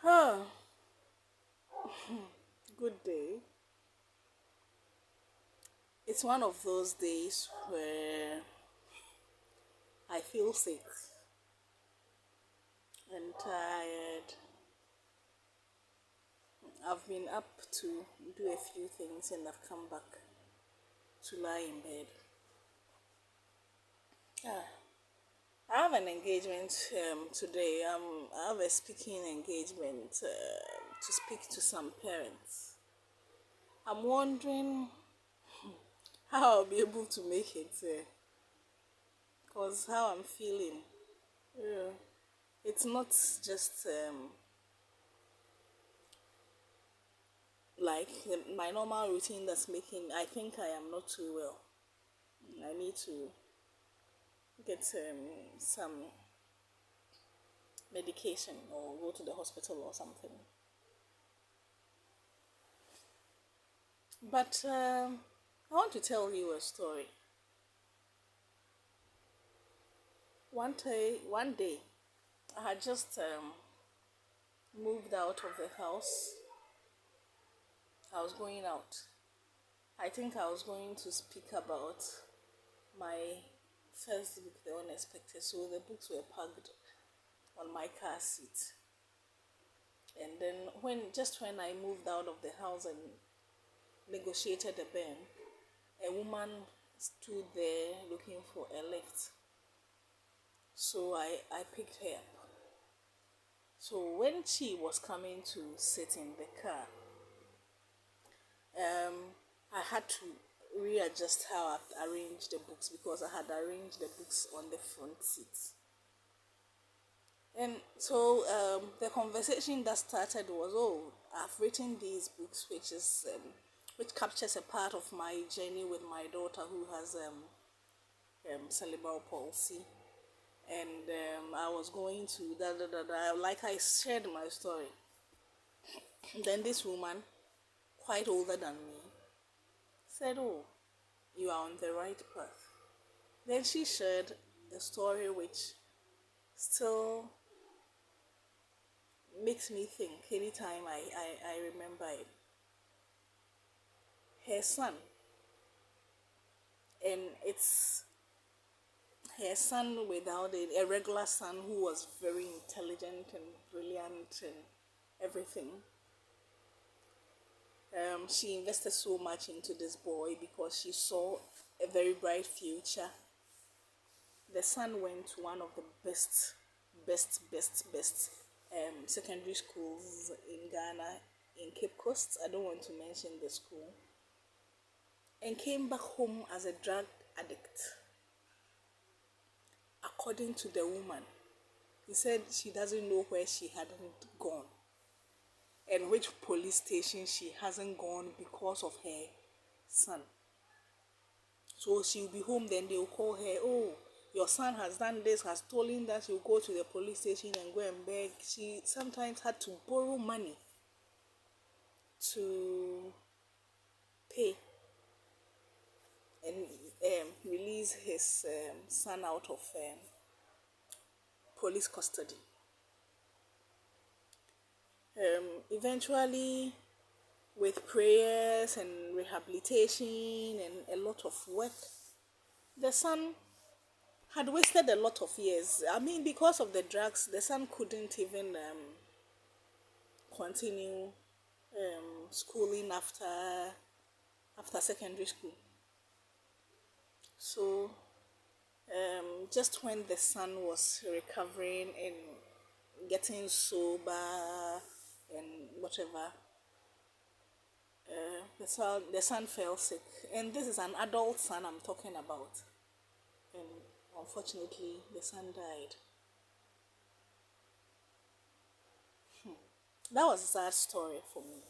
Ah, good day. It's one of those days where I feel sick and tired. I've been up to do a few things and I've come back to lie in bed. Ah, I have an engagement today. I have a speaking engagement to speak to some parents. I'm wondering how I'll be able to make it because how I'm feeling. Yeah. It's not just like my normal routine that's making. I think I am not too well. I need to get some medication or go to the hospital or something. But I want to tell you a story. One day, I had just moved out of the house. I was going out. I think I was going to speak about my first book, The Unexpected. So the books were packed on my car seat. And then when I moved out of the house and negotiated a bend, a woman stood there looking for a lift. So I picked her up. So when she was coming to sit in the car, um, I had to readjust how I arranged the books because I had arranged the books on the front seat. And so the conversation that started was, oh, I've written these books, which captures a part of my journey with my daughter who has cerebral palsy, and I was going to like I shared my story. Then this woman, quite older than me, said, "Oh, you are on the right path." Then she shared a story which still makes me think anytime I remember it. Her son, and it's her son without it, a regular son who was very intelligent and brilliant and everything. She invested so much into this boy because she saw a very bright future. The son went to one of the best secondary schools in Ghana, in Cape Coast. I don't want to mention the school. And came back home as a drug addict. According to the woman, he said she doesn't know where she hadn't gone and which police station she hasn't gone because of her son. So she'll be home, then they'll call her, oh, your son has done this, has stolen that. She'll go to the police station and go and beg. She sometimes had to borrow money to pay and release his son out of police custody. Eventually, with prayers and rehabilitation and a lot of work, the son had wasted a lot of years. I mean, because of the drugs, the son couldn't even continue schooling after secondary school. So, just when the son was recovering and getting sober and whatever, the son fell sick, and this is an adult son I'm talking about, and unfortunately the son died. That was a sad story for me.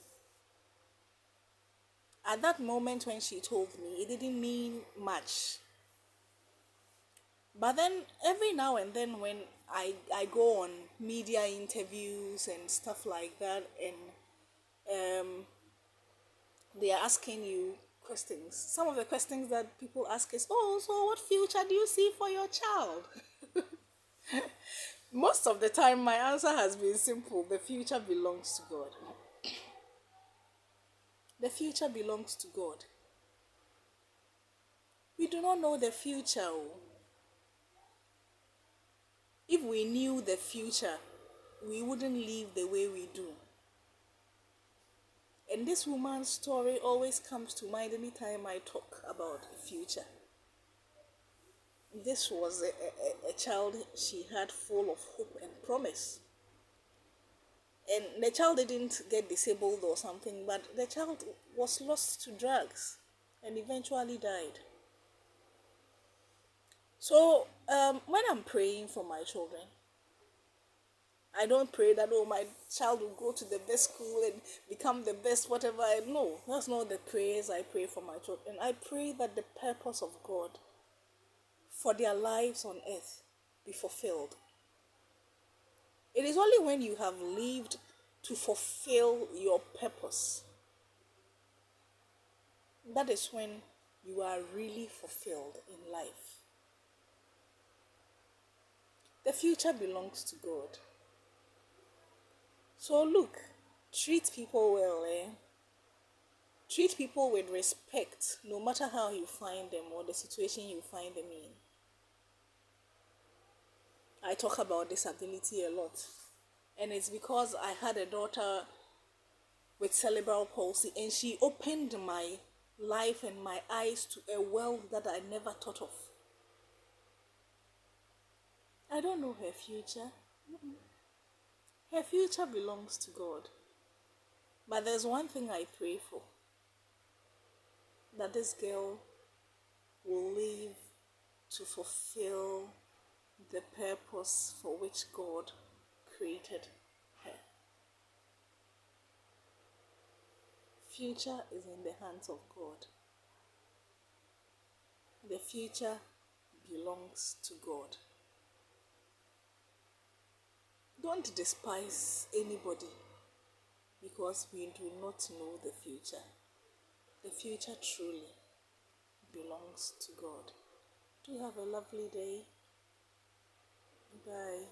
At that moment when she told me, it didn't mean much. But then every now and then when I go on media interviews and stuff like that, and they are asking you questions. Some of the questions that people ask is, oh, so what future do you see for your child? Most of the time, my answer has been simple: the future belongs to God. The future belongs to God. We do not know the future. Oh. If we knew the future, we wouldn't live the way we do. And this woman's story always comes to mind anytime I talk about the future. This was a child she had full of hope and promise. And the child didn't get disabled or something, but the child was lost to drugs and eventually died. So when I'm praying for my children, I don't pray that, oh, my child will go to the best school and become the best whatever. No, that's not the prayers I pray for my children. I pray that the purpose of God for their lives on earth be fulfilled. It is only when you have lived to fulfill your purpose that is when you are really fulfilled in life. The future belongs to God. So look, treat people well, eh? Treat people with respect, no matter how you find them or the situation you find them in. I talk about disability a lot. And it's because I had a daughter with cerebral palsy, and she opened my life and my eyes to a world that I never thought of. I don't know her future. Her future belongs to God. But there's one thing I pray for: that this girl will live to fulfill the purpose for which God created her. Future is in the hands of God. The future belongs to God. Don't despise anybody because we do not know the future. The future truly belongs to God. Do have a lovely day. Bye.